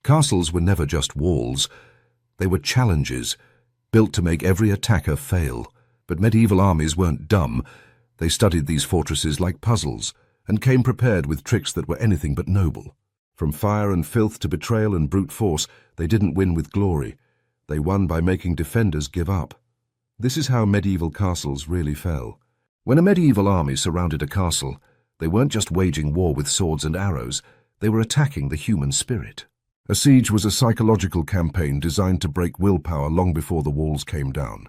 Castles were never just walls. They were challenges, built to make every attacker fail. But medieval armies weren't dumb. They studied these fortresses like puzzles, and came prepared with tricks that were anything but noble. From fire and filth to betrayal and brute force, they didn't win with glory. They won by making defenders give up. This is how medieval castles really fell. When a medieval army surrounded a castle, they weren't just waging war with swords and arrows, they were attacking the human spirit. A siege was a psychological campaign designed to break willpower long before the walls came down.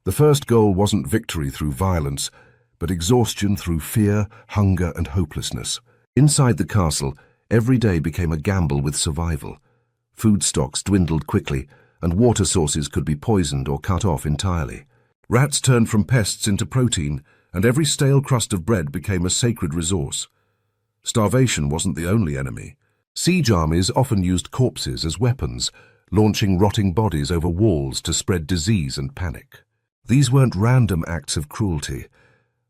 The first goal wasn't victory through violence, but exhaustion through fear, hunger, and hopelessness. Inside the castle, every day became a gamble with survival. Food stocks dwindled quickly, and water sources could be poisoned or cut off entirely. Rats turned from pests into protein, and every stale crust of bread became a sacred resource. Starvation wasn't the only enemy. Siege armies often used corpses as weapons, launching rotting bodies over walls to spread disease and panic. These weren't random acts of cruelty.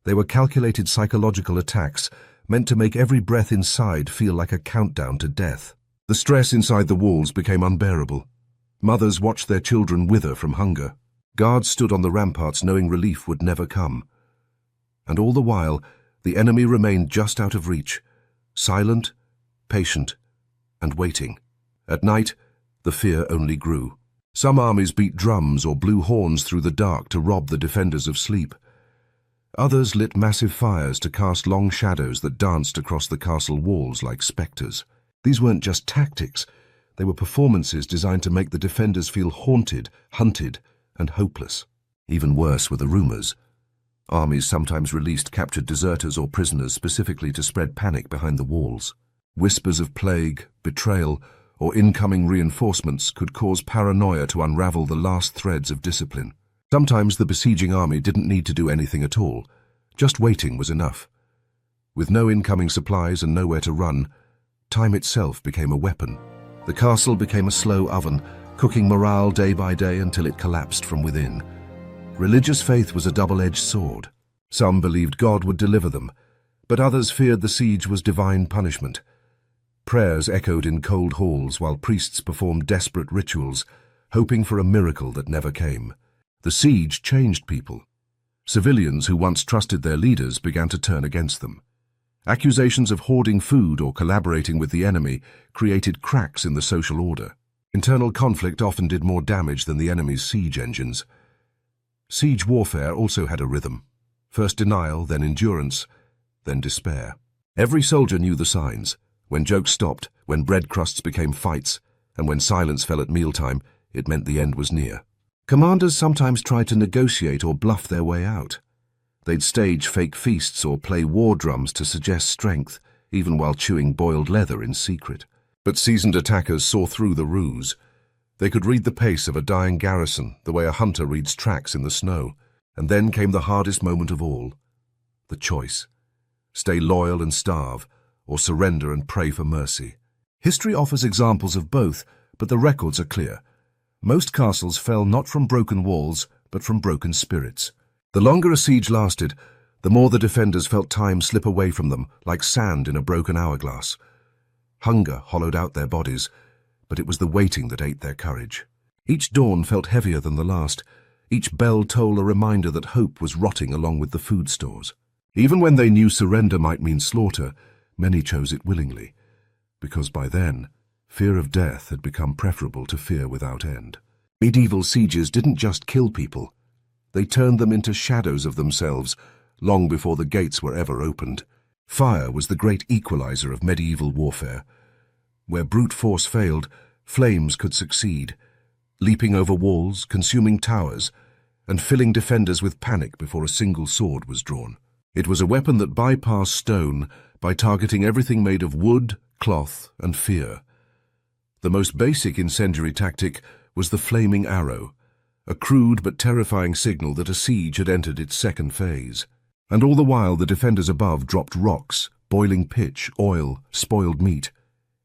They were calculated psychological attacks meant to make every breath inside feel like a countdown to death. The stress inside the walls became unbearable. Mothers watched their children wither from hunger. Guards stood on the ramparts knowing relief would never come. And all the while, the enemy remained just out of reach, silent, patient, and waiting. At night, the fear only grew. Some armies beat drums or blew horns through the dark to rob the defenders of sleep. Others lit massive fires to cast long shadows that danced across the castle walls like specters. These weren't just tactics. They were performances designed to make the defenders feel haunted, hunted, and hopeless. Even worse were the rumors. Armies sometimes released captured deserters or prisoners specifically to spread panic behind the walls. Whispers of plague, betrayal, or incoming reinforcements could cause paranoia to unravel the last threads of discipline. Sometimes the besieging army didn't need to do anything at all. Just waiting was enough. With no incoming supplies and nowhere to run, time itself became a weapon. The castle became a slow oven, cooking morale day by day until it collapsed from within. Religious faith was a double-edged sword. Some believed God would deliver them, but others feared the siege was divine punishment. Prayers echoed in cold halls while priests performed desperate rituals, hoping for a miracle that never came. The siege changed people. Civilians who once trusted their leaders began to turn against them. Accusations of hoarding food or collaborating with the enemy created cracks in the social order. Internal conflict often did more damage than the enemy's siege engines. Siege warfare also had a rhythm. First denial, then endurance, then despair. Every soldier knew the signs. When jokes stopped, when bread crusts became fights, and when silence fell at mealtime, it meant the end was near. Commanders sometimes tried to negotiate or bluff their way out. They'd stage fake feasts or play war drums to suggest strength, even while chewing boiled leather in secret. But seasoned attackers saw through the ruse. They could read the pace of a dying garrison the way a hunter reads tracks in the snow. And then came the hardest moment of all, the choice. Stay loyal and starve, or surrender and pray for mercy. History offers examples of both, but the records are clear. Most castles fell not from broken walls, but from broken spirits. The longer a siege lasted, the more the defenders felt time slip away from them, like sand in a broken hourglass. Hunger hollowed out their bodies, but it was the waiting that ate their courage. Each dawn felt heavier than the last. Each bell told a reminder that hope was rotting along with the food stores. Even when they knew surrender might mean slaughter, many chose it willingly, because by then, fear of death had become preferable to fear without end. Medieval sieges didn't just kill people. They turned them into shadows of themselves, long before the gates were ever opened. Fire was the great equalizer of medieval warfare. Where brute force failed, flames could succeed, leaping over walls, consuming towers, and filling defenders with panic before a single sword was drawn. It was a weapon that bypassed stone by targeting everything made of wood, cloth, and fear. The most basic incendiary tactic was the flaming arrow, a crude but terrifying signal that a siege had entered its second phase. And all the while the defenders above dropped rocks, boiling pitch, oil, spoiled meat,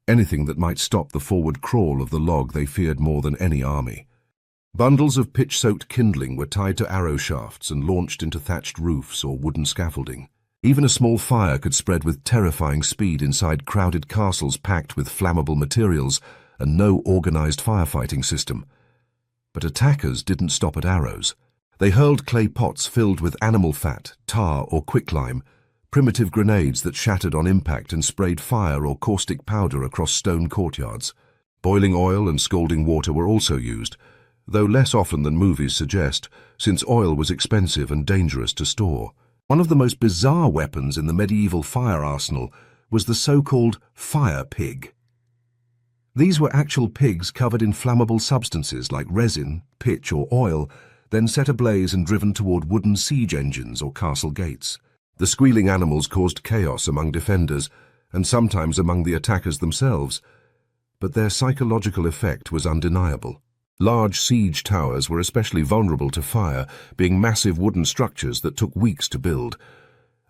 anything that might stop the forward crawl of the log they feared more than any army. Bundles of pitch-soaked kindling were tied to arrow shafts and launched into thatched roofs or wooden scaffolding. Even a small fire could spread with terrifying speed inside crowded castles packed with flammable materials and no organized firefighting system. But attackers didn't stop at arrows. They hurled clay pots filled with animal fat, tar or quicklime, primitive grenades that shattered on impact and sprayed fire or caustic powder across stone courtyards. Boiling oil and scalding water were also used, though less often than movies suggest, since oil was expensive and dangerous to store. One of the most bizarre weapons in the medieval fire arsenal was the so-called fire pig. These were actual pigs covered in flammable substances like resin, pitch or oil, then set ablaze and driven toward wooden siege engines or castle gates. The squealing animals caused chaos among defenders and sometimes among the attackers themselves, but their psychological effect was undeniable. Large siege towers were especially vulnerable to fire, being massive wooden structures that took weeks to build.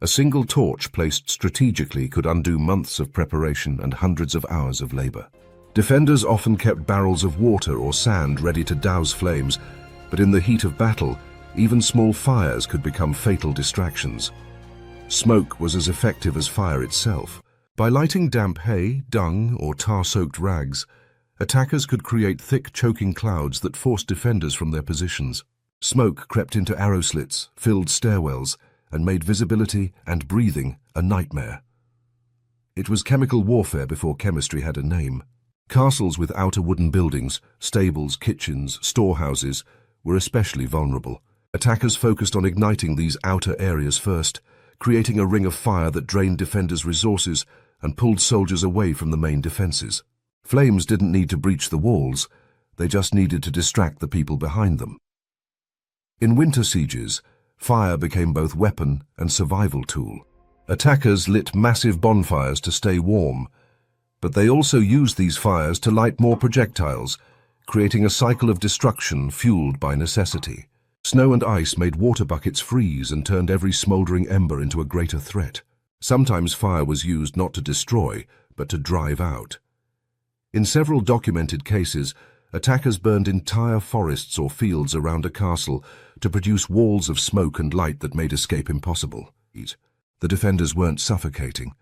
A single torch placed strategically could undo months of preparation and hundreds of hours of labor. Defenders often kept barrels of water or sand ready to douse flames, but in the heat of battle, even small fires could become fatal distractions. Smoke was as effective as fire itself. By lighting damp hay, dung, or tar-soaked rags, attackers could create thick, choking clouds that forced defenders from their positions. Smoke crept into arrow slits, filled stairwells, and made visibility and breathing a nightmare. It was chemical warfare before chemistry had a name. Castles with outer wooden buildings, stables, kitchens, storehouses, were especially vulnerable. Attackers focused on igniting these outer areas first, creating a ring of fire that drained defenders' resources and pulled soldiers away from the main defenses. Flames didn't need to breach the walls, they just needed to distract the people behind them. In winter sieges, fire became both weapon and survival tool. Attackers lit massive bonfires to stay warm, but they also used these fires to light more projectiles, creating a cycle of destruction fueled by necessity. Snow and ice made water buckets freeze and turned every smoldering ember into a greater threat. Sometimes fire was used not to destroy, but to drive out. In several documented cases, attackers burned entire forests or fields around a castle to produce walls of smoke and light that made escape impossible. The defenders weren't suffocating,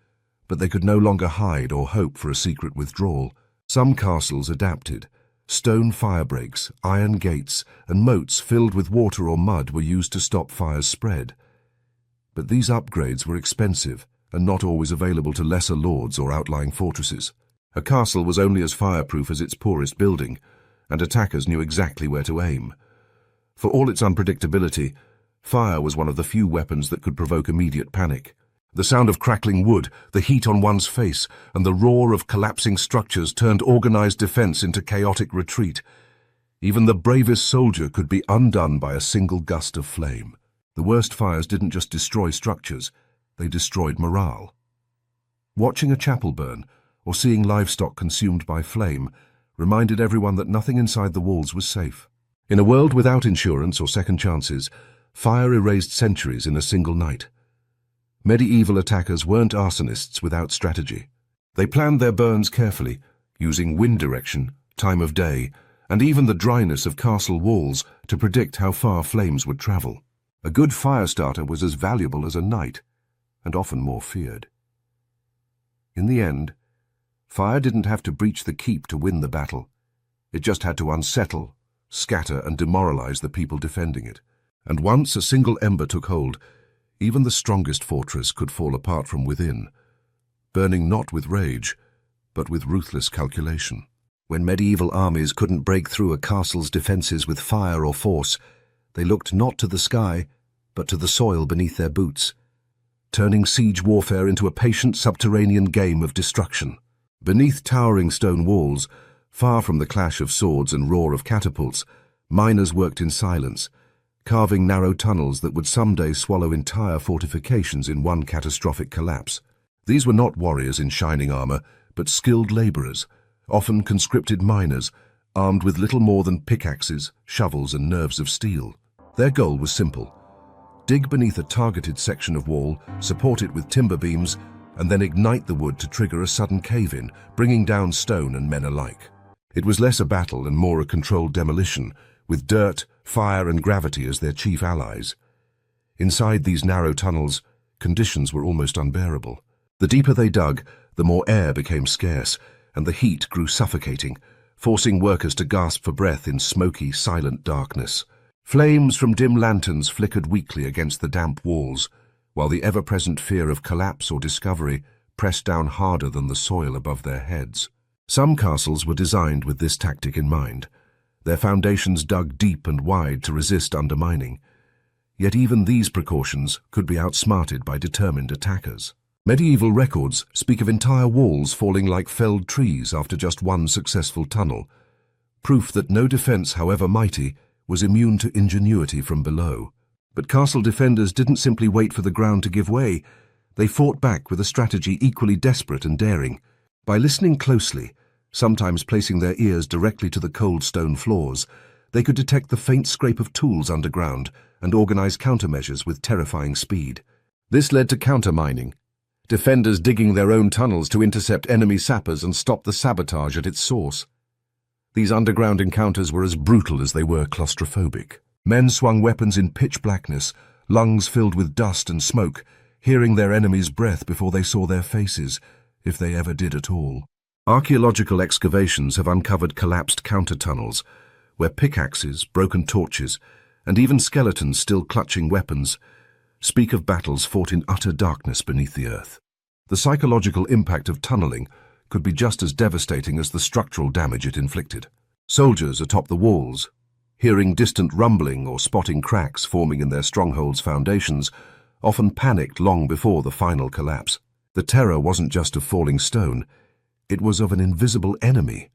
but they could no longer hide or hope for a secret withdrawal. Some castles adapted. Stone fire breaks, iron gates, and moats filled with water or mud were used to stop fire's spread. But these upgrades were expensive and not always available to lesser lords or outlying fortresses. A castle was only as fireproof as its poorest building, and attackers knew exactly where to aim. For all its unpredictability, fire was one of the few weapons that could provoke immediate panic. The sound of crackling wood, the heat on one's face, and the roar of collapsing structures turned organized defense into chaotic retreat. Even the bravest soldier could be undone by a single gust of flame. The worst fires didn't just destroy structures, they destroyed morale. Watching a chapel burn, or seeing livestock consumed by flame, reminded everyone that nothing inside the walls was safe. In a world without insurance or second chances, fire erased centuries in a single night. Medieval attackers weren't arsonists without strategy. They planned their burns carefully, using wind direction, time of day, and even the dryness of castle walls to predict how far flames would travel. A good fire starter was as valuable as a knight, and often more feared. In the end, fire didn't have to breach the keep to win the battle. It just had to unsettle, scatter, and demoralize the people defending it. And once a single ember took hold, even the strongest fortress could fall apart from within, burning not with rage, but with ruthless calculation. When medieval armies couldn't break through a castle's defenses with fire or force, they looked not to the sky, but to the soil beneath their boots, turning siege warfare into a patient subterranean game of destruction. Beneath towering stone walls, far from the clash of swords and roar of catapults, miners worked in silence, carving narrow tunnels that would someday swallow entire fortifications in one catastrophic collapse. These were not warriors in shining armor, but skilled laborers, often conscripted miners, armed with little more than pickaxes, shovels, and nerves of steel. Their goal was simple: dig beneath a targeted section of wall, support it with timber beams, and then ignite the wood to trigger a sudden cave-in, bringing down stone and men alike. It was less a battle and more a controlled demolition, with dirt, fire, and gravity as their chief allies. Inside these narrow tunnels, conditions were almost unbearable. The deeper they dug, the more air became scarce, and the heat grew suffocating, forcing workers to gasp for breath in smoky, silent darkness. Flames from dim lanterns flickered weakly against the damp walls, while the ever-present fear of collapse or discovery pressed down harder than the soil above their heads. Some castles were designed with this tactic in mind, their foundations dug deep and wide to resist undermining. Yet even these precautions could be outsmarted by determined attackers. Medieval records speak of entire walls falling like felled trees after just one successful tunnel, proof that no defense, however mighty, was immune to ingenuity from below. But castle defenders didn't simply wait for the ground to give way. They fought back with a strategy equally desperate and daring. By listening closely, sometimes placing their ears directly to the cold stone floors, they could detect the faint scrape of tools underground and organize countermeasures with terrifying speed. This led to countermining, defenders digging their own tunnels to intercept enemy sappers and stop the sabotage at its source. These underground encounters were as brutal as they were claustrophobic. Men swung weapons in pitch blackness, lungs filled with dust and smoke, hearing their enemy's breath before they saw their faces, if they ever did at all. Archaeological excavations have uncovered collapsed counter-tunnels, where pickaxes, broken torches, and even skeletons still clutching weapons speak of battles fought in utter darkness beneath the earth. The psychological impact of tunneling could be just as devastating as the structural damage it inflicted. Soldiers atop the walls, hearing distant rumbling or spotting cracks forming in their strongholds' foundations, often panicked long before the final collapse. The terror wasn't just of falling stone, it was of an invisible enemy,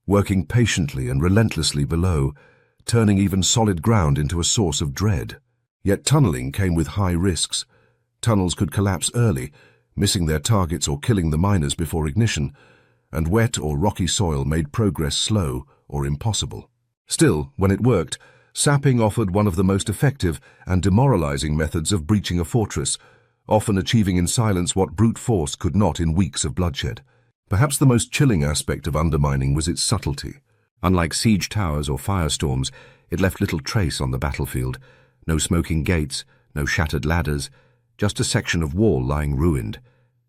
working patiently and relentlessly below, turning even solid ground into a source of dread. Yet tunneling came with high risks. Tunnels could collapse early, missing their targets or killing the miners before ignition, and wet or rocky soil made progress slow or impossible. Still, when it worked, sapping offered one of the most effective and demoralizing methods of breaching a fortress, often achieving in silence what brute force could not in weeks of bloodshed. Perhaps the most chilling aspect of undermining was its subtlety. Unlike siege towers or firestorms, it left little trace on the battlefield. No smoking gates, no shattered ladders, just a section of wall lying ruined,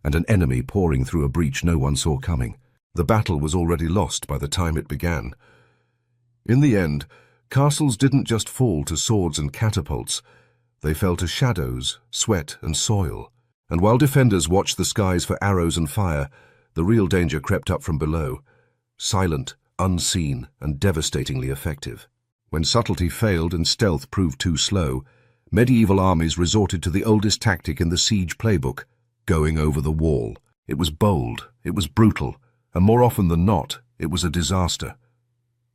and an enemy pouring through a breach no one saw coming. The battle was already lost by the time it began. In the end, castles didn't just fall to swords and catapults. They fell to shadows, sweat and soil. And while defenders watched the skies for arrows and fire, the real danger crept up from below, silent, unseen, and devastatingly effective. When subtlety failed and stealth proved too slow, medieval armies resorted to the oldest tactic in the siege playbook, going over the wall. It was bold, it was brutal, and more often than not, it was a disaster.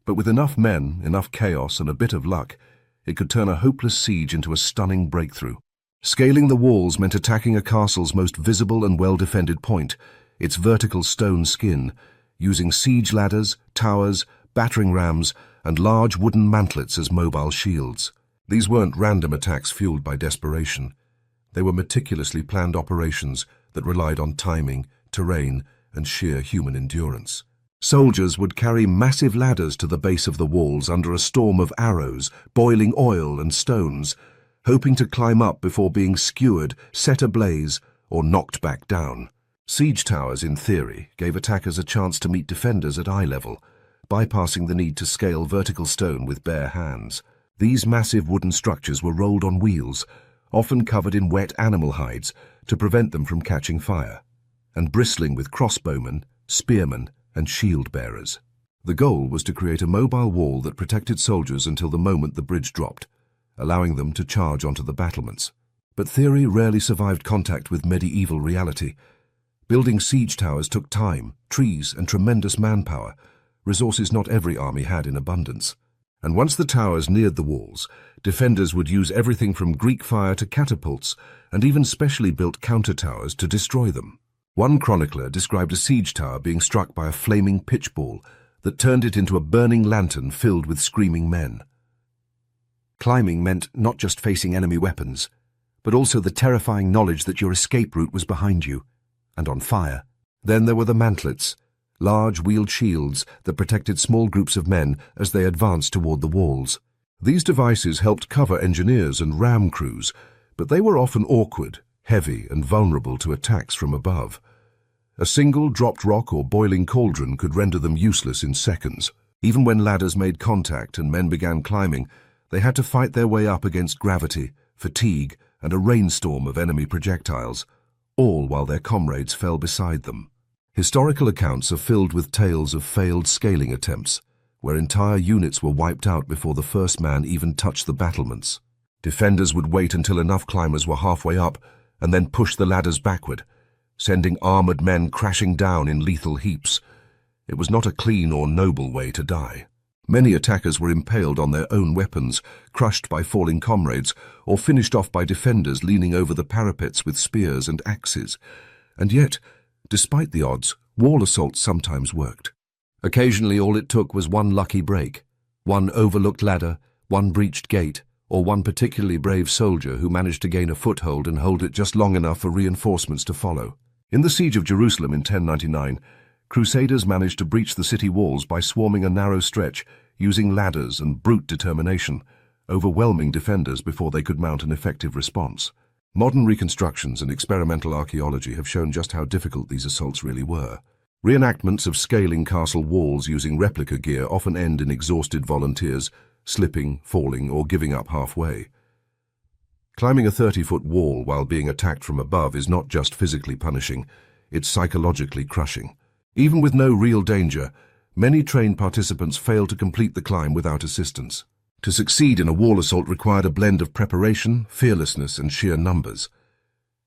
But with enough men, enough chaos, and a bit of luck, it could turn a hopeless siege into a stunning breakthrough. Scaling the walls meant attacking a castle's most visible and well-defended point, its vertical stone skin, using siege ladders, towers, battering rams, and large wooden mantlets as mobile shields. These weren't random attacks fueled by desperation. They were meticulously planned operations that relied on timing, terrain, and sheer human endurance. Soldiers would carry massive ladders to the base of the walls under a storm of arrows, boiling oil, and stones, hoping to climb up before being skewered, set ablaze, or knocked back down. Siege towers, in theory, gave attackers a chance to meet defenders at eye level, bypassing the need to scale vertical stone with bare hands. These massive wooden structures were rolled on wheels, often covered in wet animal hides, to prevent them from catching fire, and bristling with crossbowmen, spearmen, and shield-bearers. The goal was to create a mobile wall that protected soldiers until the moment the bridge dropped, allowing them to charge onto the battlements. But theory rarely survived contact with medieval reality. Building siege towers took time, trees, and tremendous manpower, resources not every army had in abundance. And once the towers neared the walls, defenders would use everything from Greek fire to catapults, and even specially built counter-towers to destroy them. One chronicler described a siege tower being struck by a flaming pitchball that turned it into a burning lantern filled with screaming men. Climbing meant not just facing enemy weapons, but also the terrifying knowledge that your escape route was behind you, and on fire. Then there were the mantlets, large wheeled shields that protected small groups of men as they advanced toward the walls. These devices helped cover engineers and ram crews, but they were often awkward, heavy, and vulnerable to attacks from above. A single dropped rock or boiling cauldron could render them useless in seconds. Even when ladders made contact and men began climbing, they had to fight their way up against gravity, fatigue, and a rainstorm of enemy projectiles, all while their comrades fell beside them. Historical accounts are filled with tales of failed scaling attempts, where entire units were wiped out before the first man even touched the battlements. Defenders would wait until enough climbers were halfway up and then push the ladders backward, sending armored men crashing down in lethal heaps. It was not a clean or noble way to die. Many attackers were impaled on their own weapons, crushed by falling comrades, or finished off by defenders leaning over the parapets with spears and axes. And yet, despite the odds, wall assaults sometimes worked. Occasionally all it took was one lucky break, one overlooked ladder, one breached gate, or one particularly brave soldier who managed to gain a foothold and hold it just long enough for reinforcements to follow. In the siege of Jerusalem in 1099, Crusaders managed to breach the city walls by swarming a narrow stretch, using ladders and brute determination, overwhelming defenders before they could mount an effective response. Modern reconstructions and experimental archaeology have shown just how difficult these assaults really were. Reenactments of scaling castle walls using replica gear often end in exhausted volunteers, slipping, falling, or giving up halfway. Climbing a 30-foot wall while being attacked from above is not just physically punishing, it's psychologically crushing. Even with no real danger, many trained participants fail to complete the climb without assistance. To succeed in a wall assault required a blend of preparation, fearlessness, and sheer numbers.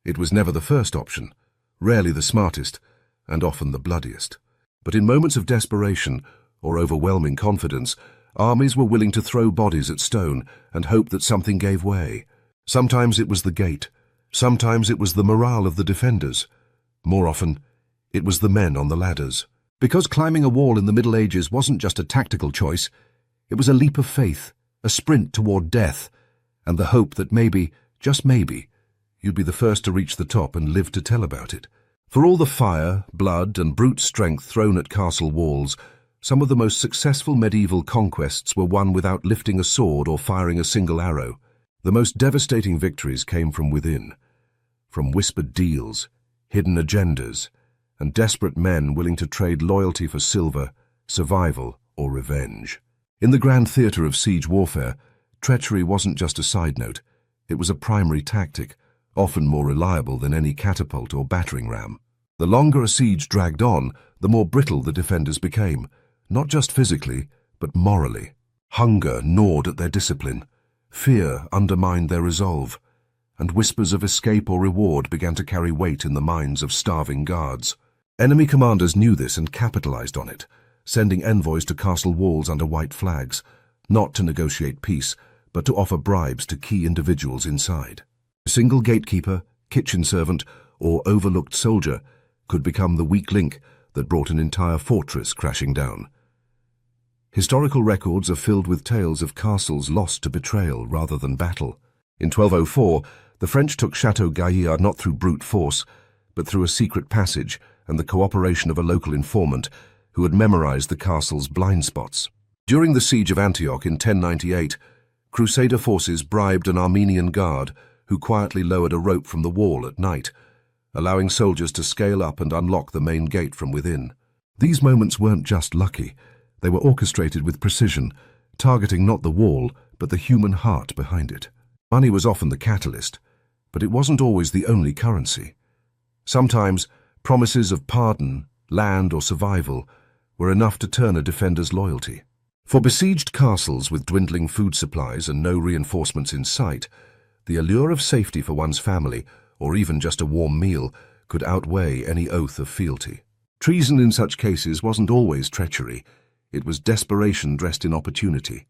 It was never the first option, rarely the smartest, and often the bloodiest. But in moments of desperation or overwhelming confidence, armies were willing to throw bodies at stone and hope that something gave way. Sometimes it was the gate, sometimes it was the morale of the defenders. More often, it was the men on the ladders. Because climbing a wall in the Middle Ages wasn't just a tactical choice, it was a leap of faith, a sprint toward death, and the hope that maybe, just maybe, you'd be the first to reach the top and live to tell about it. For all the fire, blood, and brute strength thrown at castle walls, some of the most successful medieval conquests were won without lifting a sword or firing a single arrow. The most devastating victories came from within, from whispered deals, hidden agendas, and desperate men willing to trade loyalty for silver, survival, or revenge. In the grand theatre of siege warfare, treachery wasn't just a side note, it was a primary tactic, often more reliable than any catapult or battering ram. The longer a siege dragged on, the more brittle the defenders became, not just physically, but morally. Hunger gnawed at their discipline, fear undermined their resolve, and whispers of escape or reward began to carry weight in the minds of starving guards. Enemy commanders knew this and capitalized on it, sending envoys to castle walls under white flags, not to negotiate peace, but to offer bribes to key individuals inside. A single gatekeeper, kitchen servant, or overlooked soldier could become the weak link that brought an entire fortress crashing down. Historical records are filled with tales of castles lost to betrayal rather than battle. In 1204, the French took Chateau Gaillard not through brute force, but through a secret passage and the cooperation of a local informant who had memorized the castle's blind spots. During the siege of Antioch in 1098, Crusader forces bribed an Armenian guard who quietly lowered a rope from the wall at night, allowing soldiers to scale up and unlock the main gate from within. These moments weren't just lucky, they were orchestrated with precision, targeting not the wall, but the human heart behind it. Money was often the catalyst, but it wasn't always the only currency. Sometimes, promises of pardon, land, or survival were enough to turn a defender's loyalty. For besieged castles with dwindling food supplies and no reinforcements in sight, the allure of safety for one's family, or even just a warm meal, could outweigh any oath of fealty. Treason in such cases wasn't always treachery, it was desperation dressed in opportunity.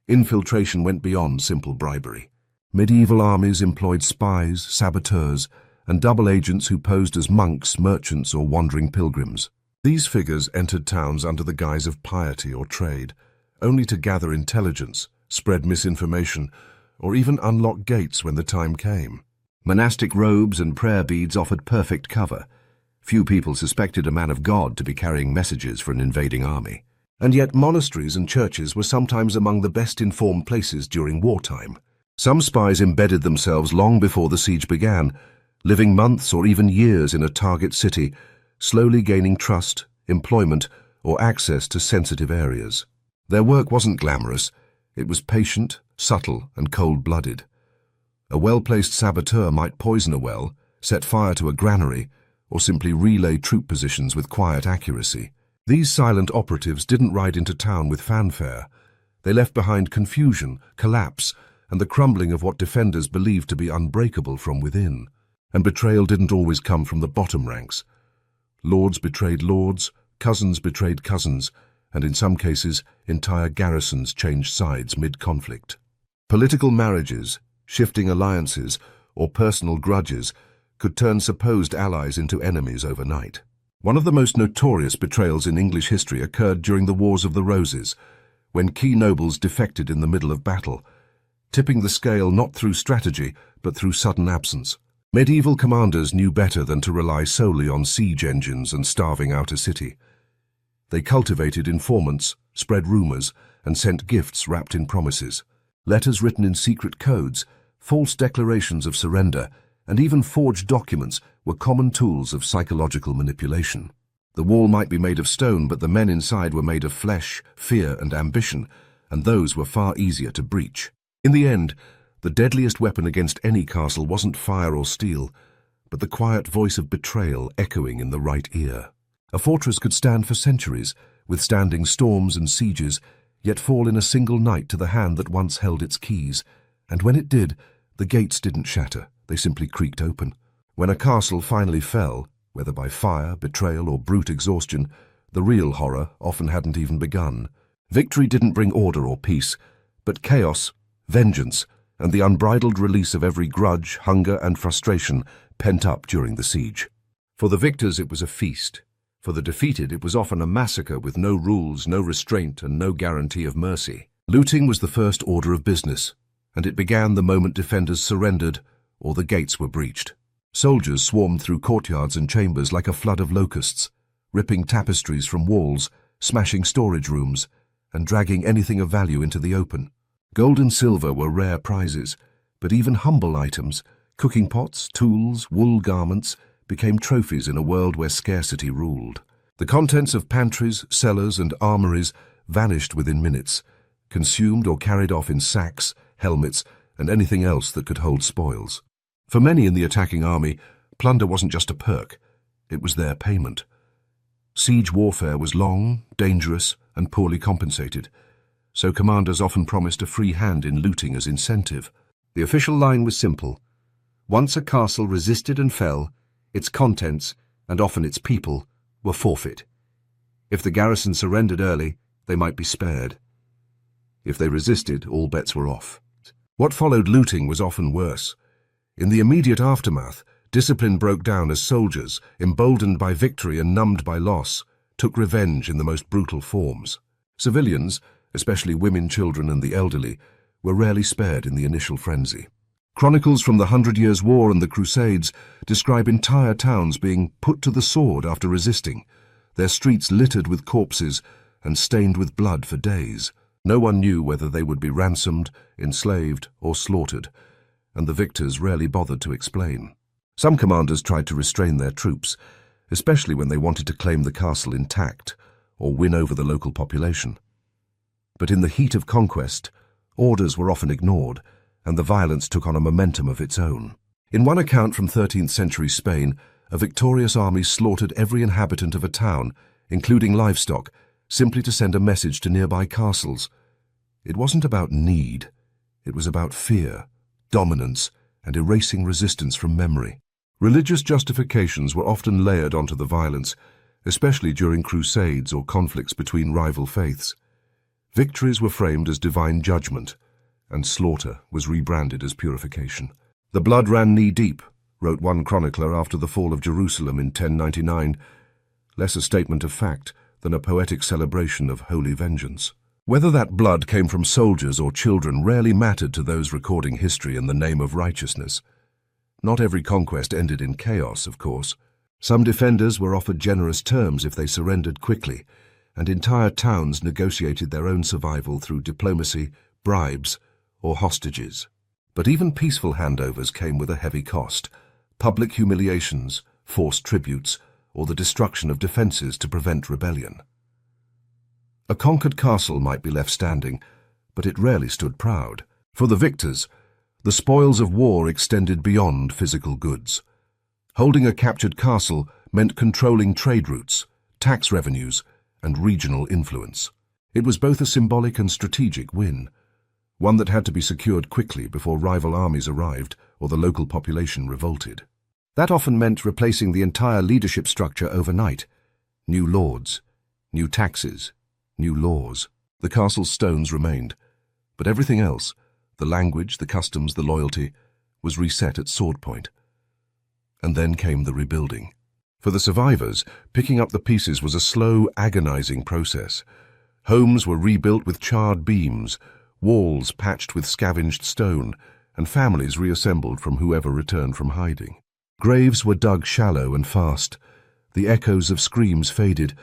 Infiltration went beyond simple bribery. Medieval armies employed spies, saboteurs, and double agents who posed as monks, merchants, or wandering pilgrims. These figures entered towns under the guise of piety or trade, only to gather intelligence, spread misinformation, or even unlock gates when the time came. Monastic robes and prayer beads offered perfect cover. Few people suspected a man of God to be carrying messages for an invading army. And yet monasteries and churches were sometimes among the best-informed places during wartime. Some spies embedded themselves long before the siege began, living months or even years in a target city, slowly gaining trust, employment, or access to sensitive areas. Their work wasn't glamorous. It was patient, subtle, and cold-blooded. A well-placed saboteur might poison a well, set fire to a granary, or simply relay troop positions with quiet accuracy. These silent operatives didn't ride into town with fanfare. They left behind confusion, collapse, and the crumbling of what defenders believed to be unbreakable from within. And betrayal didn't always come from the bottom ranks. Lords betrayed lords, cousins betrayed cousins, and in some cases, entire garrisons changed sides mid-conflict. Political marriages, shifting alliances, or personal grudges could turn supposed allies into enemies overnight. One of the most notorious betrayals in English history occurred during the Wars of the Roses, when key nobles defected in the middle of battle, tipping the scale not through strategy but through sudden absence. Medieval commanders knew better than to rely solely on siege engines and starving out a city. They cultivated informants, spread rumors, and sent gifts wrapped in promises. Letters written in secret codes, false declarations of surrender, and even forged documents were common tools of psychological manipulation. The wall might be made of stone, but the men inside were made of flesh, fear, and ambition, and those were far easier to breach. In the end, the deadliest weapon against any castle wasn't fire or steel, but the quiet voice of betrayal echoing in the right ear. A fortress could stand for centuries, withstanding storms and sieges, yet fall in a single night to the hand that once held its keys, and when it did, the gates didn't shatter, they simply creaked open. When a castle finally fell, whether by fire, betrayal, or brute exhaustion, the real horror often hadn't even begun. Victory didn't bring order or peace, but chaos, vengeance, and the unbridled release of every grudge, hunger, and frustration pent up during the siege. For the victors, it was a feast. For the defeated, it was often a massacre with no rules, no restraint, and no guarantee of mercy. Looting was the first order of business, and it began the moment defenders surrendered or the gates were breached. Soldiers swarmed through courtyards and chambers like a flood of locusts, ripping tapestries from walls, smashing storage rooms, and dragging anything of value into the open. Gold and silver were rare prizes, but even humble items, cooking pots, tools, wool garments, became trophies in a world where scarcity ruled. The contents of pantries, cellars, and armories vanished within minutes, consumed or carried off in sacks, helmets, and anything else that could hold spoils. For many in the attacking army, plunder wasn't just a perk, it was their payment. Siege warfare was long, dangerous, and poorly compensated, so commanders often promised a free hand in looting as incentive. The official line was simple. Once a castle resisted and fell, its contents, and often its people, were forfeit. If the garrison surrendered early, they might be spared. If they resisted, all bets were off. What followed looting was often worse. In the immediate aftermath, discipline broke down as soldiers, emboldened by victory and numbed by loss, took revenge in the most brutal forms. Civilians, especially women, children, and the elderly, were rarely spared in the initial frenzy. Chronicles from the 100 Years' War and the Crusades describe entire towns being put to the sword after resisting, their streets littered with corpses and stained with blood for days. No one knew whether they would be ransomed, enslaved, or slaughtered, and the victors rarely bothered to explain. Some commanders tried to restrain their troops, especially when they wanted to claim the castle intact or win over the local population. But in the heat of conquest, orders were often ignored, and the violence took on a momentum of its own. In one account from 13th century Spain, a victorious army slaughtered every inhabitant of a town, including livestock, simply to send a message to nearby castles. It wasn't about need, it was about fear, dominance, and erasing resistance from memory. Religious justifications were often layered onto the violence, especially during crusades or conflicts between rival faiths. Victories were framed as divine judgment, and slaughter was rebranded as purification. "The blood ran knee-deep," wrote one chronicler after the fall of Jerusalem in 1099, less a statement of fact than a poetic celebration of holy vengeance. Whether that blood came from soldiers or children rarely mattered to those recording history in the name of righteousness. Not every conquest ended in chaos, of course. Some defenders were offered generous terms if they surrendered quickly, and entire towns negotiated their own survival through diplomacy, bribes, or hostages. But even peaceful handovers came with a heavy cost: public humiliations, forced tributes, or the destruction of defenses to prevent rebellion. A conquered castle might be left standing, but it rarely stood proud. For the victors, the spoils of war extended beyond physical goods. Holding a captured castle meant controlling trade routes, tax revenues, and regional influence. It was both a symbolic and strategic win, one that had to be secured quickly before rival armies arrived or the local population revolted. That often meant replacing the entire leadership structure overnight. New lords, new taxes, new laws. The castle's stones remained, but everything else, the language, the customs, the loyalty, was reset at sword point. And then came the rebuilding. For the survivors, picking up the pieces was a slow, agonizing process. Homes were rebuilt with charred beams, walls patched with scavenged stone, and families reassembled from whoever returned from hiding. Graves were dug shallow and fast. The echoes of screams faded,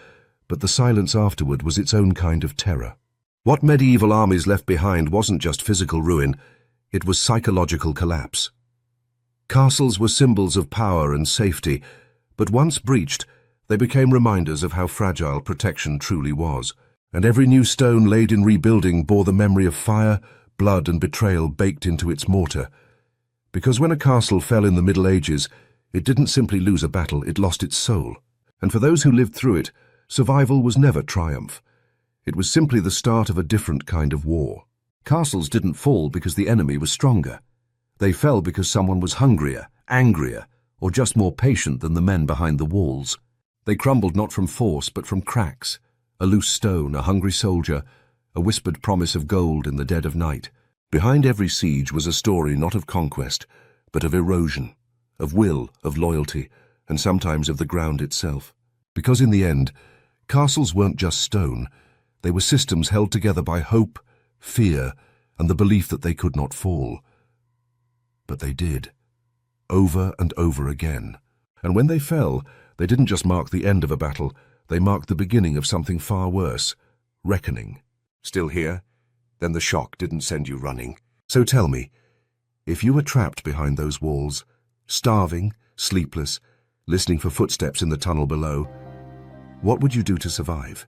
but the silence afterward was its own kind of terror. What medieval armies left behind wasn't just physical ruin, it was psychological collapse. Castles were symbols of power and safety, but once breached, they became reminders of how fragile protection truly was, and every new stone laid in rebuilding bore the memory of fire, blood, and betrayal baked into its mortar. Because when a castle fell in the Middle Ages, it didn't simply lose a battle, it lost its soul. And for those who lived through it, survival was never triumph. It was simply the start of a different kind of war. Castles didn't fall because the enemy was stronger. They fell because someone was hungrier, angrier, or just more patient than the men behind the walls. They crumbled not from force, but from cracks. A loose stone, a hungry soldier, a whispered promise of gold in the dead of night. Behind every siege was a story not of conquest, but of erosion, of will, of loyalty, and sometimes of the ground itself. Because in the end, castles weren't just stone. They were systems held together by hope, fear, and the belief that they could not fall. But they did, over and over again. And when they fell, they didn't just mark the end of a battle, they marked the beginning of something far worse, reckoning. Still here? Then the shock didn't send you running. So tell me, if you were trapped behind those walls, starving, sleepless, listening for footsteps in the tunnel below, what would you do to survive?